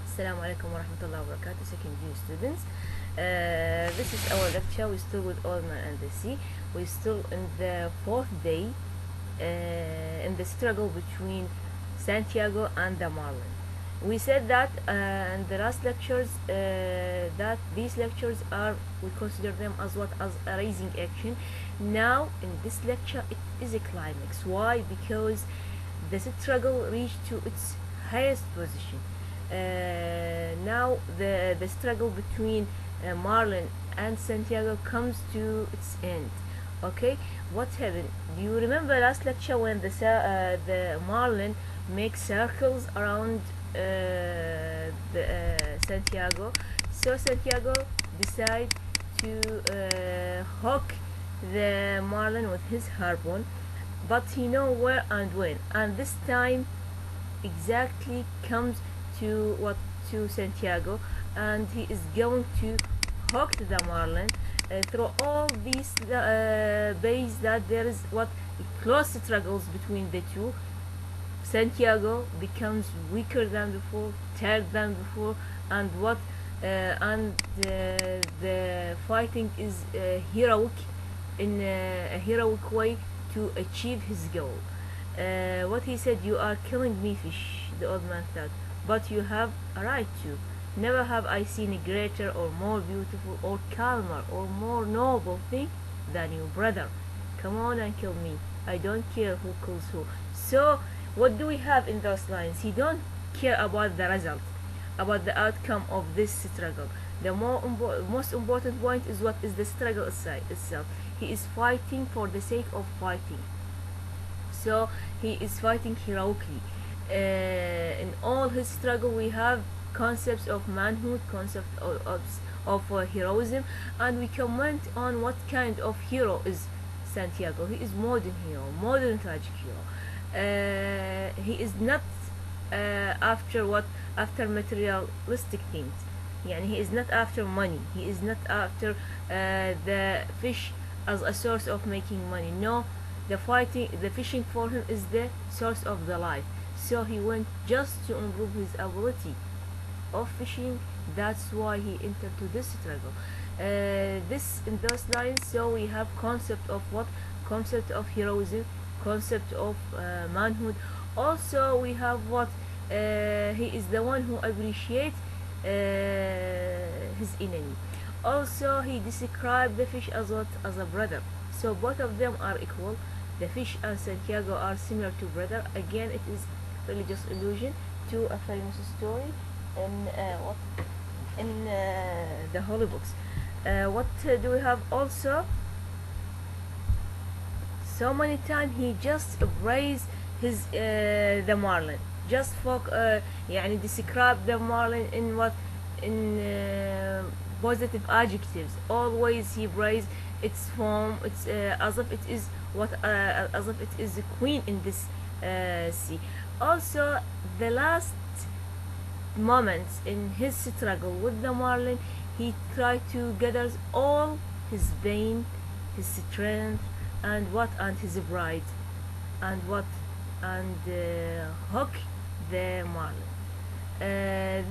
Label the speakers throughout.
Speaker 1: Assalamu alaikum wa rahmatullahi wa barakatuh, second year students. This is our lecture. We're still with Old Man and the Sea. We're still in the fourth day in the struggle between Santiago and the Marlin. We said that in the last lectures that these lectures are, we consider them as what? As a raising action. Now in this lecture it is a climax. Why? Because the struggle reached to its highest position. Now the struggle between Marlin and Santiago comes to its end. Okay, what happened? Do you remember last lecture when the Marlin makes circles around Santiago? So Santiago decide to hook the Marlin with his harpoon, but he know where and when, and this time exactly comes to what? To Santiago, and he is going to hook the Marlin through all these bays that there is what? Close struggles between the two. Santiago becomes weaker than before, tired than before, and what? The fighting is heroic in a heroic way to achieve his goal. What he said, "You are killing me, fish," the old man thought, "but you have a right to. Never have I seen a greater or more beautiful or calmer or more noble thing than you, brother. Come on and kill me. I don't care who kills who." So, what do we have in those lines? He don't care about the result, about the outcome of this struggle. The most important point is what is the struggle itself. He is fighting for the sake of fighting. So he is fighting heroically. In all his struggle, we have concepts of manhood, concept of heroism, and we comment on what kind of hero is Santiago. He is modern hero, modern tragic hero. He is not after what? After materialistic things. Yani he is not after money. He is not after the fish as a source of making money. No, the fishing for him is the source of the life. So he went just to improve his ability of fishing. That's why he entered to this struggle. This in those lines. So we have concept of what? Concept of heroism, concept of manhood. Also we have what? He is the one who appreciates his enemy. Also he described the fish as what? As a brother. So both of them are equal. The fish and Santiago are similar to brother. Again, it is religious allusion to a famous story in the holy books. What do we have also? So many times he just praised his the Marlin. Just يعني describe the Marlin in what? In positive adjectives. Always he praised its form. It's as if it is what? As if it is a queen in this sea. Also, the last moments in his struggle with the Marlin, he tried to gather all his pain, his strength, and what? And his pride, and what? And hook the Marlin.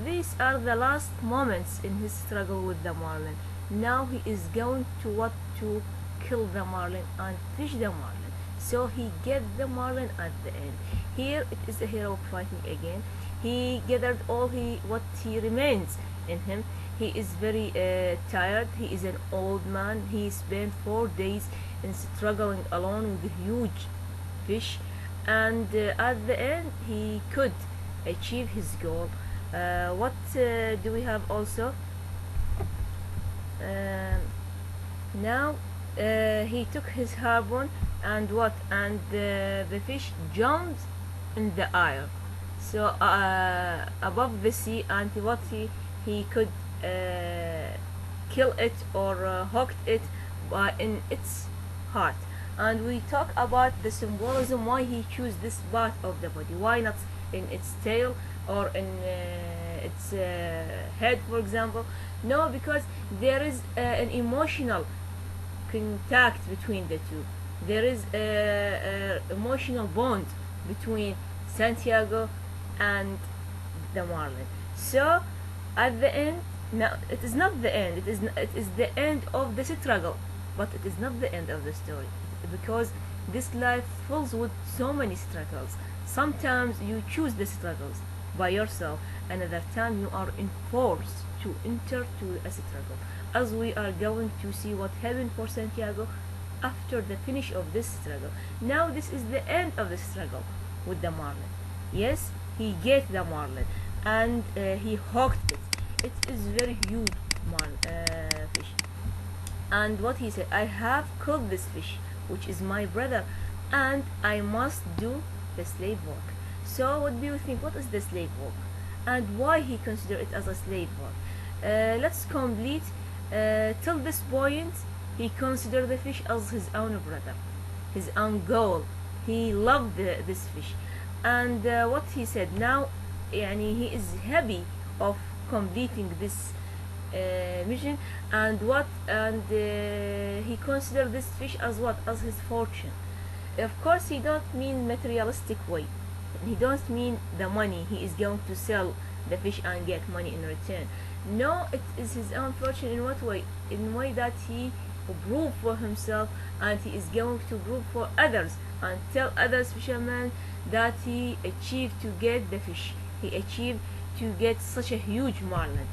Speaker 1: These are the last moments in his struggle with the Marlin. Now he is going to what? To kill the Marlin and fish the Marlin. So he get the Marlin at the end. Here it is a heroic fighting again. He gathered all what he remains in him. He is very tired. He is an old man. He spent 4 days in struggling alone with a huge fish, and at the end he could achieve his goal. What do we have also? Now he took his harpoon and what? And the fish jumped in the air, so above the sea, and what? He could kill it or hooked it in its heart. And we talk about the symbolism, why he chose this part of the body. Why not in its tail or in its head, for example? No, because there is an emotional contact between the two. There is a emotional bond between Santiago and the Marlin. So at the end, now it is not the end, it is the end of the struggle, but it is not the end of the story, because this life fills with so many struggles. Sometimes you choose the struggles by yourself, another time you are enforced to enter to a struggle, as we are going to see what happened for Santiago after the finish of this struggle. Now this is the end of the struggle with the marlin. Yes, he get the marlin, and he hooked it. It is very huge fish. And what he said, I have killed this fish, which is my brother, and I must do the slave work. So what do you think? What is the slave work, and why he consider it as a slave work? Let's complete. Till this point, he considered the fish as his own brother, his own goal. He loved this fish, and what he said now, يعني he is happy of completing this mission, and he considered this fish as what, as his fortune. Of course, he don't mean materialistic way. He don't mean the money he is going to sell the fish and get money in return. No, it is his own fortune. In what way? In way that he prove for himself, and he is going to prove for others and tell others fishermen that he achieved to get the fish. He achieved to get such a huge marlin.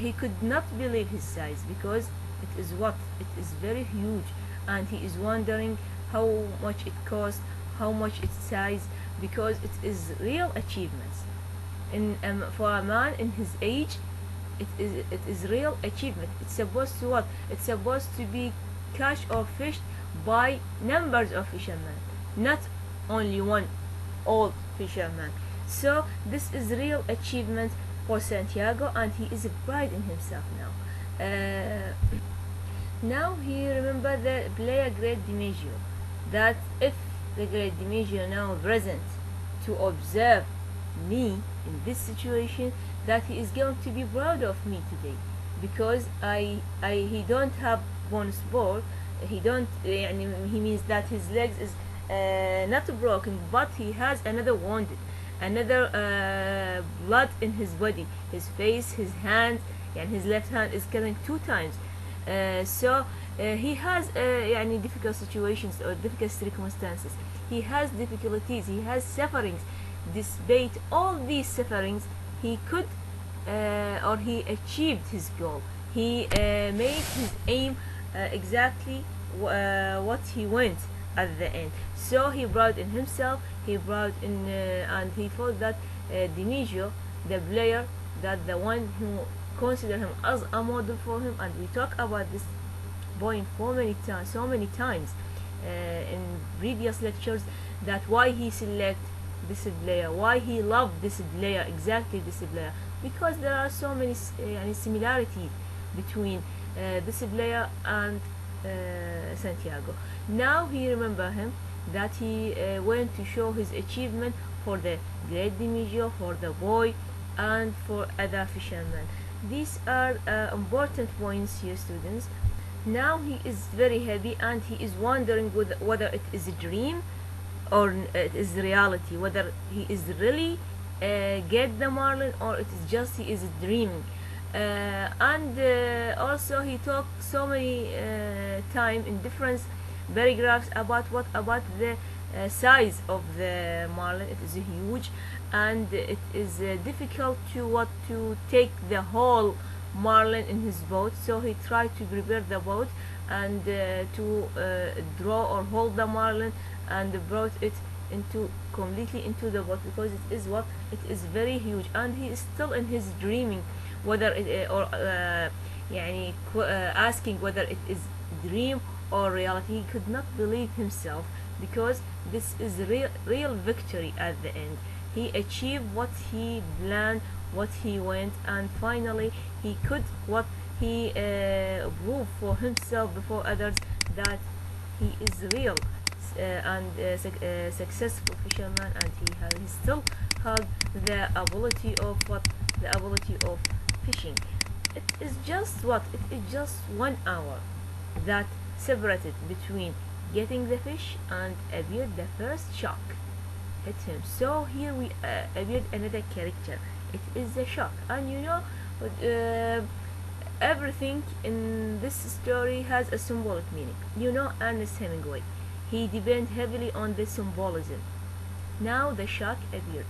Speaker 1: He could not believe his size, because it is what? It is very huge, and he is wondering how much it cost, how much its size, because it is real achievements. For a man in his age, it is real achievement. It's supposed to what? It's supposed to be catch or fished by numbers of fishermen, not only one old fisherman. So this is real achievement for Santiago, and he is a pride in himself now. Now he remember the player Great Dimeggio, that if the Great Dimeggio now present to observe me in this situation, that he is going to be proud of me today, because he don't have one sport. He don't he means that his legs is not broken, but he has another wounded, another blood in his body, his face, his hand, and his left hand is cutting 2 times. So he has difficult situations or difficult circumstances. He has difficulties, he has sufferings. Despite all these sufferings, he could or he achieved his goal. He made his aim exactly what he went at the end. So he brought in himself, he brought in and he thought that Dimeggio, the player, that the one who consider him as a model for him, and we talk about this point so many times in previous lectures, that why he select this player, why he loved this player, exactly this player, because there are so many similarities between this player and Santiago. Now he remember him, that he went to show his achievement for the Great Dimeggio, for the boy, and for other fishermen. These are important points here, students. Now he is very happy, and he is wondering whether it is a dream or it is reality, whether he is really get the marlin, or it is just he is dreaming. Also he talked so many time in different paragraphs about the size of the marlin. It is huge, and it is difficult to take the whole marlin in his boat. So he tried to prepare the boat and to draw or hold the marlin, and brought it completely into the boat, because it is very huge, and he is still in his dreaming, whether it asking whether it is dream or reality. He could not believe himself, because this is real victory at the end. He achieved what he planned, what he went, and finally he could prove for himself before others that he is real and successful fisherman, and he still had the ability of fishing. It is just 1 hour that separated between getting the fish and appeared the first shark hit him. So here we appeared another character It is the shark. And you know, everything in this story has a symbolic meaning. You know, Ernest Hemingway, he depends heavily on the symbolism. Now the shark appeared,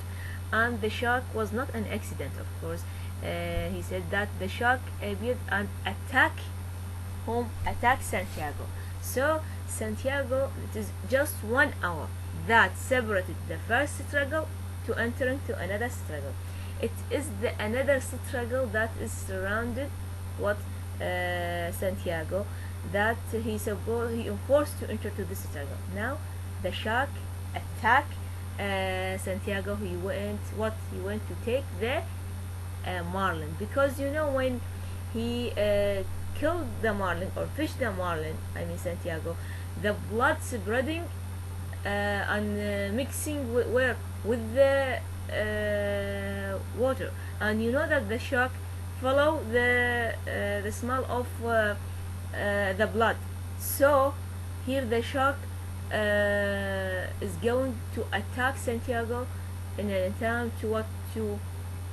Speaker 1: and the shark was not an accident, of course. He said that the shark appeared and attacked Santiago. So Santiago, it is just 1 hour that separated the first struggle to entering to another struggle. It is the another struggle that is surrounded what Santiago, that he forced to enter to this struggle. Now the shark attacked Santiago. He went to take the marlin, because you know when he killed the marlin or fished the marlin, I mean Santiago, the blood spreading and mixing with the water, and you know that the shark follow the smell of the blood. So here the shark is going to attack Santiago in an attempt to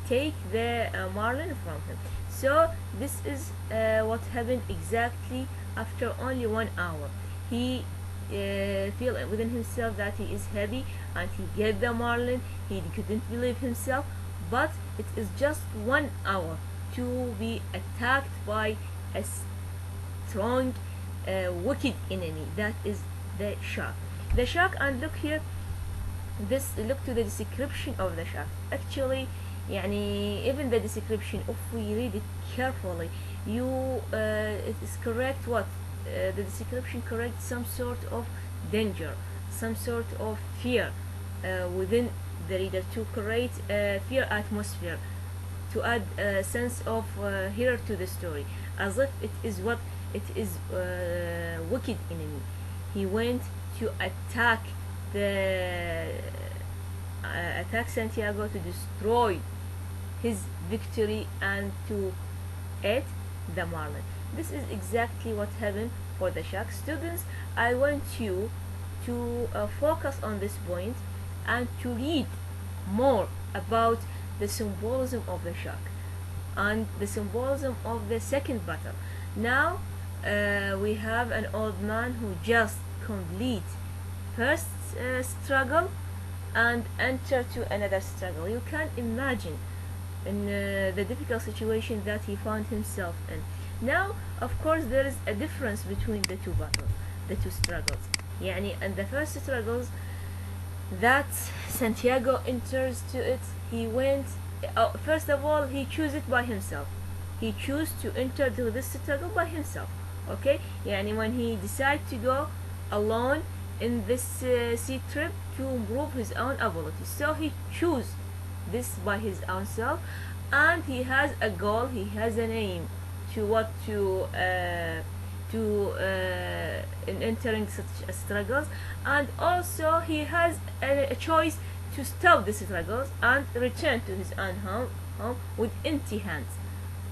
Speaker 1: take the marlin from him. So this is what happened exactly after only 1 hour. He feel within himself that he is happy and he get the marlin. He couldn't believe himself, but it is just 1 hour to be attacked by a strong wicked enemy, that is the shark. The shark, and look here, look to the description of the shark. Actually, يعني even the description, if we read it carefully, it is correct what the description correct some sort of danger, some sort of fear within the reader, to create a fear atmosphere, to add a sense of horror to the story, as if it is wicked enemy. He went to attack Santiago to destroy his victory and to eat the marlin. This is exactly what happened for the shark. Students, I want you to focus on this point and to read more about the symbolism of the shark and the symbolism of the second battle. Now we have an old man who just complete first struggle and enter to another struggle. You can imagine in the difficult situation that he found himself in. Now, of course, there is a difference between the two battles, the two struggles. يعني, and the first struggles that Santiago enters to it, he went. First of all, he chose it by himself. He chose to enter to this struggle by himself. Okay, يعني when he decided to go alone in this sea trip to improve his own abilities, so he chose this by his own self, and he has a goal, he has an aim to in entering such struggles, and also he has a choice to stop the struggles and return to his own home with empty hands.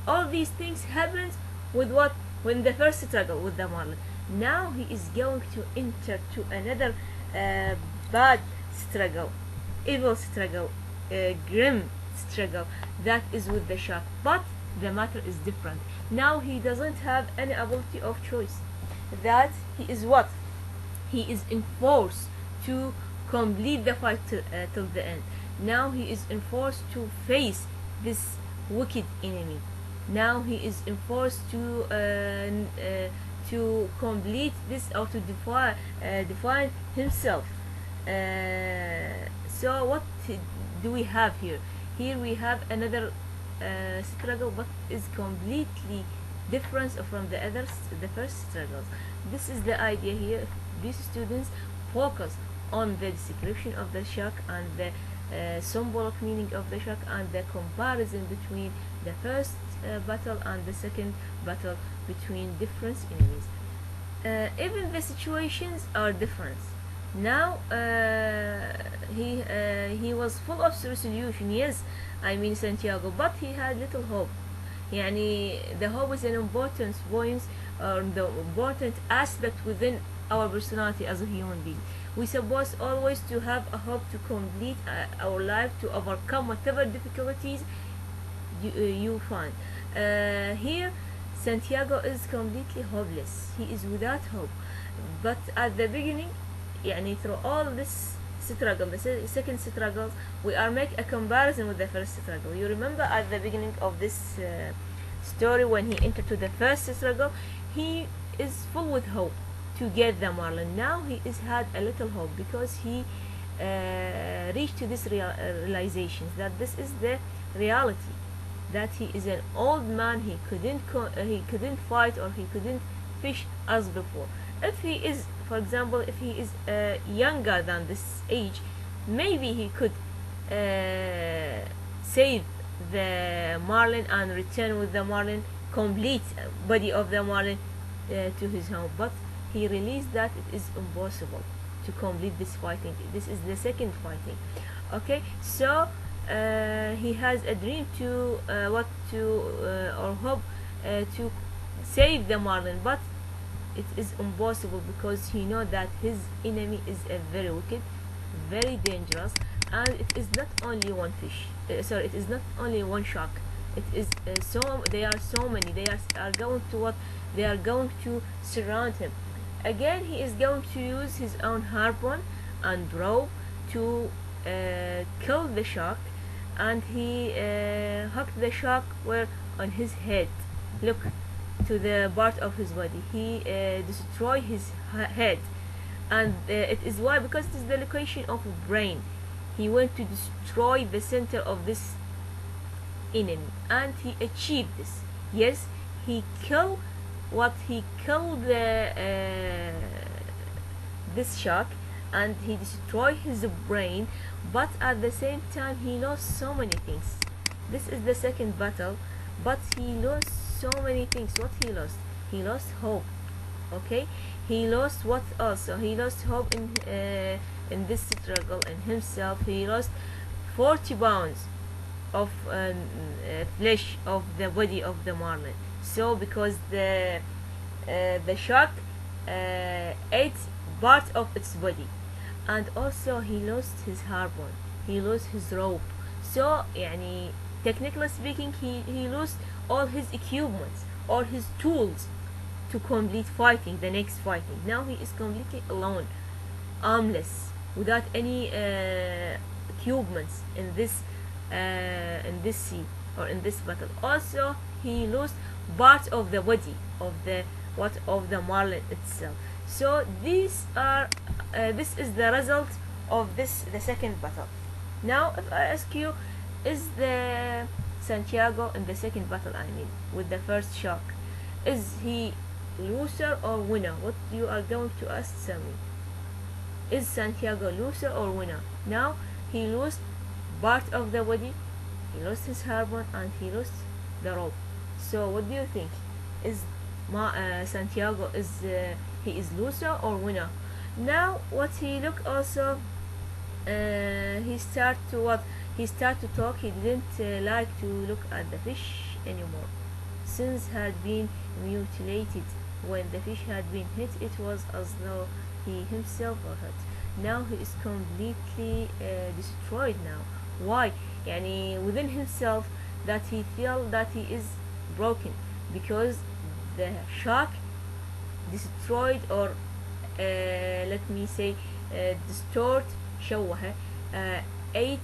Speaker 1: All these things happened with what? When the first struggle with the marlin. Now he is going to enter to another bad struggle, evil struggle, grim struggle, that is with the shark. But the matter is different. Now he doesn't have any ability of choice. That he is what? He is enforced to complete the fight till the end. Now he is enforced to face this wicked enemy. Now he is enforced to complete this, or to define himself. So what do we have here? Here we have another struggle, but is completely different from the first struggles. This is the idea here. These students focus on the description of the shark and the symbolic meaning of the shark and the comparison between the first battle and the second battle between different enemies. Even the situations are different. Now he was full of resolution, yes, I mean Santiago, but he had little hope. يعني the hope is an important point, or the important aspect within our personality as a human being. We supposed always to have a hope to complete our life, to overcome whatever difficulties you find. Here Santiago is completely hopeless. He is without hope. But at the beginning, يعني through all this struggle, the second struggle, we are make a comparison with the first struggle. You remember at the beginning of this story, when he entered to the first struggle, he is full with hope to get the marlin. Now he is had a little hope because he reached to this realization that this is the reality, that he is an old man. He couldn't fight, or he couldn't fish as before. If he is, for example, if he is younger than this age, maybe he could save the marlin and return with the marlin, complete body of the marlin to his home. But he realized that it is impossible to complete this fighting. This is the second fighting. Okay, so he has a dream to or hope to save the marlin, but it is impossible because he know that his enemy is a very wicked, very dangerous, and it is not only one fish. Sorry, it is not only one shark. It is they are so many. They are going to what? They are going to surround him. Again, he is going to use his own harpoon and rope to kill the shark, and he hooked the shark where on his head. Look to the part of his body. He destroyed his head, and it is why, because it is the location of a brain. He went to destroy the center of this enemy, and he achieved this. Yes, he killed this shark, and he destroyed his brain, but at the same time he lost so many things. This is the second battle, but he lost so many things. What he lost? He lost hope. Okay, he lost what also? He lost hope in this struggle, in himself. He lost 40 pounds of flesh of the body of the marlin. So because the shark ate part of its body, and also he lost his harpoon, he lost his rope. So يعني technically speaking, he lost all his equipment, all his tools to complete fighting the next fighting. Now he is completely alone, armless, without any equipment in this sea or in this battle. Also he lost part of the body of the marlin itself. So these are this is the result of the second battle. Now if I ask you, is the Santiago in the second battle, I mean with the first shark, is he loser or winner? What you are going to ask me? Is Santiago loser or winner? Now he lost part of the body, he lost his harpoon, and he lost the rope. So what do you think? Is Santiago he is loser or winner? Now what he look also, he start to talk. He didn't like to look at the fish anymore, since had been mutilated. When the fish had been hit, it was as though he himself were hurt. Now he is completely destroyed now. Why? يعني within himself, that he feel that he is broken, because the shark destroyed, or let me say distort, شوه, ate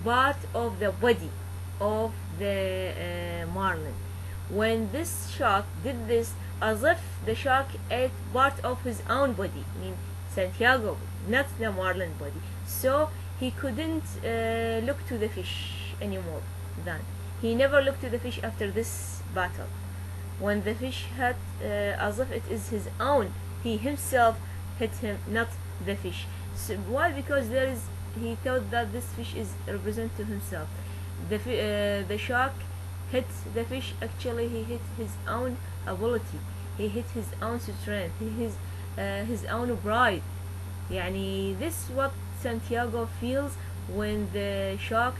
Speaker 1: part of the body of the marlin. When this shark did this, as if the shark ate part of his own body, I mean Santiago, not the marlin body. So he couldn't look to the fish anymore. Then he never looked to the fish after this battle. When the fish had as if it is his own, he himself hit him, not the fish. So why? Because he thought that this fish is represent to himself. The shark hit the fish. Actually he hit his own ability, he hit his own strength, his own pride. يعني this what Santiago feels when the shark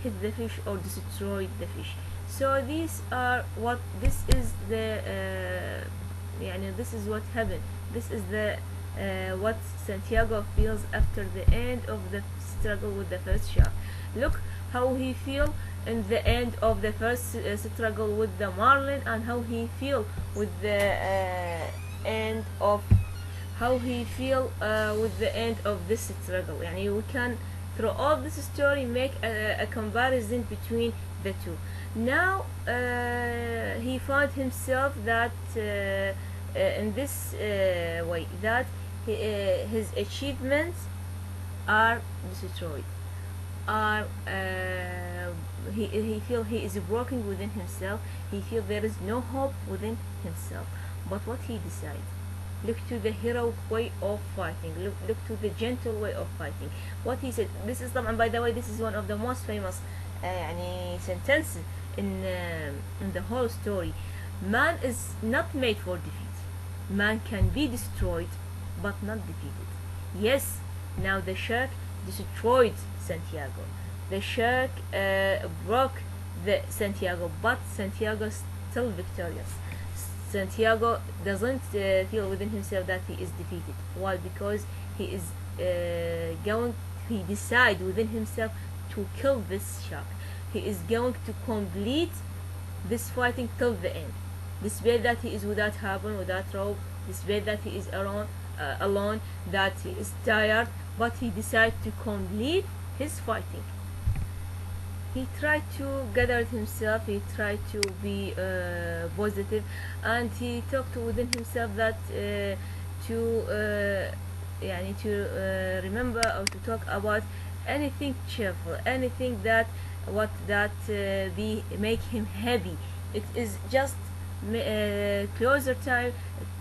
Speaker 1: hit the fish or destroyed the fish. So this is the يعني this is what happened. This is the what Santiago feels after the end of the struggle with the first shark. Look how he feel in the end of the first struggle with the marlin, and how he feel with the end of how he feel with the end of this struggle. يعني we can through all this story make a comparison between the two. Now he found himself that in this way that his achievements are destroyed, are he feel he is broken within himself. He feel there is no hope within himself. But what he decide? Look to the heroic way of fighting. Look to the gentle way of fighting. What he said. This is طبعا, by the way, this is one of the most famous يعني sentences in the whole story. Man is not made for defeat. Man can be destroyed, but not defeated. Yes, now the shark destroyed Santiago. The shark broke the Santiago, but Santiago is still victorious. Santiago doesn't feel within himself that he is defeated. Why? Because he is he decide within himself to kill this shark. He is going to complete this fighting till the end. Despite that he is without weapon, without rope, despite that he is alone, that he is tired, but he decided to complete his fighting. He tried to gather himself, he tried to be positive, and he talked within himself that to remember or to talk about anything cheerful, anything that be make him happy. It is just closer time,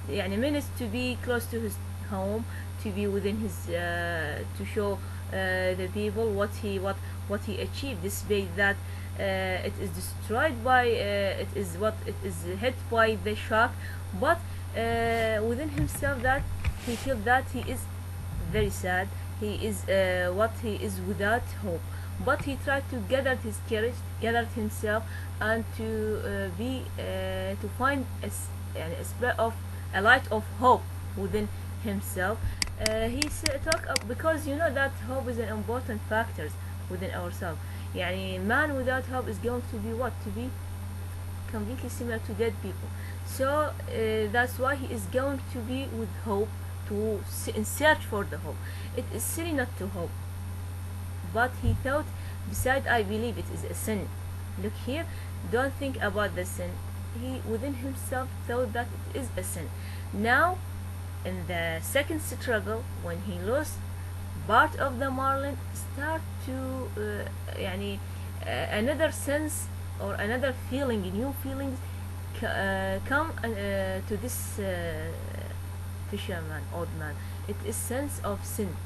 Speaker 1: minutes to be close to his home, to be within his to show the people what he achieved. Despite that it is destroyed by it is hit by the shark, but within himself that he feel that he is very sad. He is he is without hope, but he tried to gather his courage, gather himself, and to to find a light of hope within himself. He talk because you know that hope is an important factor within ourselves. Man without hope is going to be what? To be completely similar to dead people. So that's why he is going to be with hope, to in search for the hope. It is silly not to hope, but he thought, besides, I believe it is a sin. Look here, don't think about the sin. He within himself thought that it is a sin. Now in the second struggle, when he lost part of the marlin, start to another sense or another feeling, new feelings come to this fisherman, old man. It is sense of sin.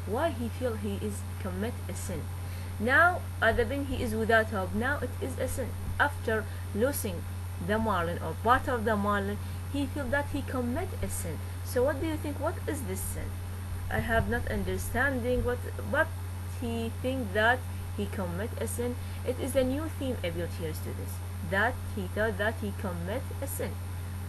Speaker 1: Why he feel he is commit a sin? Now at the beginning he is without hope. Now it is a sin. After losing the marlin or part of the marlin, he feel that he commit a sin. So what do you think? What is this sin? I have not understanding what, but he think that he commit a sin. It is a new theme appeared here, students. That he thought that he commit a sin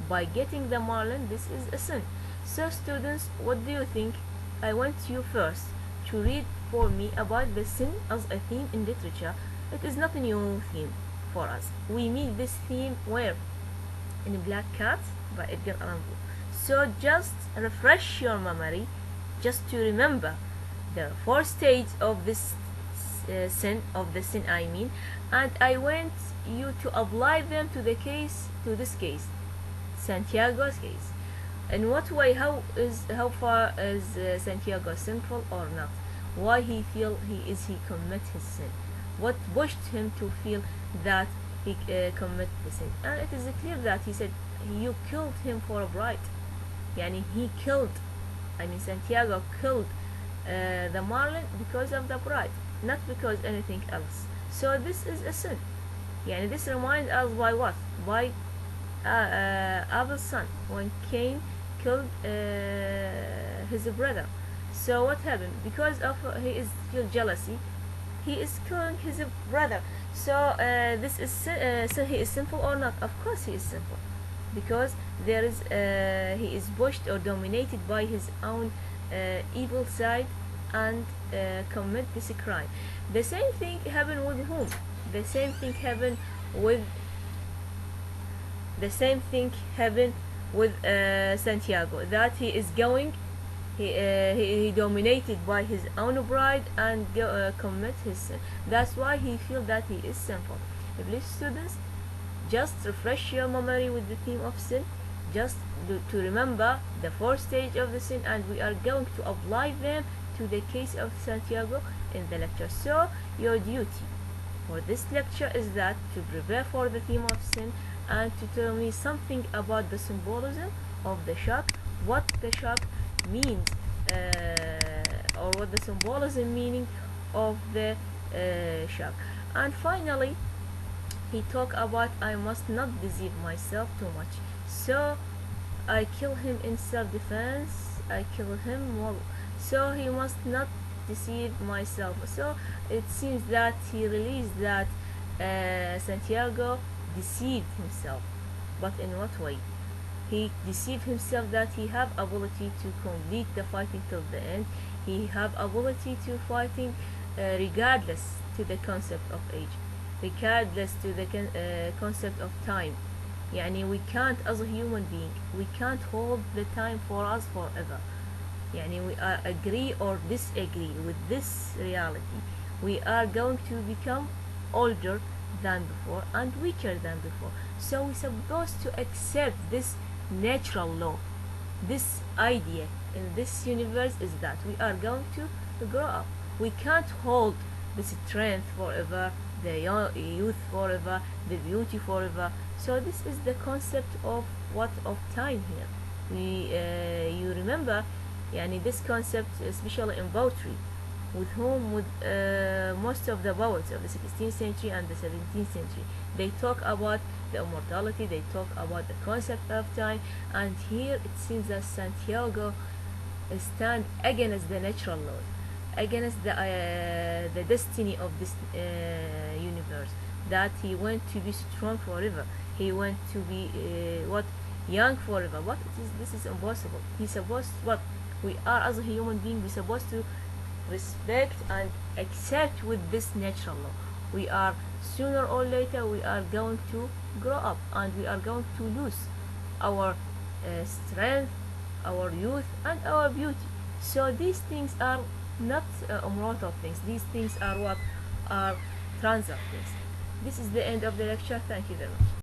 Speaker 1: by getting the marlin. This is a sin. So students, what do you think? I want you first to read for me about the sin as a theme in literature. It is not a new theme for us. We meet this theme where? In Black Cat by Edgar Allan Poe. So just refresh your memory, just to remember the four stages of this sin, and I want you to apply them to this case, Santiago's case. In what way? How far is Santiago sinful or not? Why he feel he commit his sin? What pushed him to feel that he commit the sin? And it is clear that he said you killed him for a bride. He killed, Santiago killed the marlin because of the bride, not because anything else. So this is a sin. This reminds us by what? By Abel's son, when Cain killed his brother. So what happened? Because of he is feel jealousy, he is killing his brother. So this is so he is sinful or not? Of course he is sinful. because there is he is pushed or dominated by his own evil side and commit this crime. The same thing happened with whom? The same thing happened with Santiago, that he is going, he dominated by his own pride and commit his sin. That's why he feel that he is sinful. Please students, just refresh your memory with the theme of sin, just to remember the four stage of the sin, and we are going to apply them to the case of Santiago in the lecture. So your duty for this lecture is that to prepare for the theme of sin and to tell me something about the symbolism of the shark, what the shark means, or what the symbolism meaning of the shark. And finally, he talk about I must not deceive myself too much. So I kill him in self-defense. I kill him well. So he must not deceive myself. So it seems that he released that Santiago deceived himself. But in what way? He deceived himself that he have ability to complete the fighting till the end. He have ability to fighting regardless to the concept of age, regardless to the concept of time. يعني we can't, as a human being, we can't hold the time for us forever. يعني we are agree or disagree with this reality. We are going to become older than before and weaker than before. So we're supposed to accept this natural law. This idea in this universe is that we are going to grow up. We can't hold the strength forever, the youth forever, the beauty forever. So this is the concept of what of time here. You remember, يعني this concept, especially in poetry, with most of the poets of the 16th century and the 17th century, they talk about the immortality, they talk about the concept of time, and here it seems that Santiago stand against the natural law, against the destiny of this universe, that he went to be strong forever, he went to be young forever. But this is impossible. He's supposed, what we are as a human being, we're supposed to respect and accept with this natural law. We are sooner or later we are going to grow up and we are going to lose our strength, our youth, and our beauty. So these things are not immortal things. These things are what are transient things. This is the end of the lecture. Thank you very much.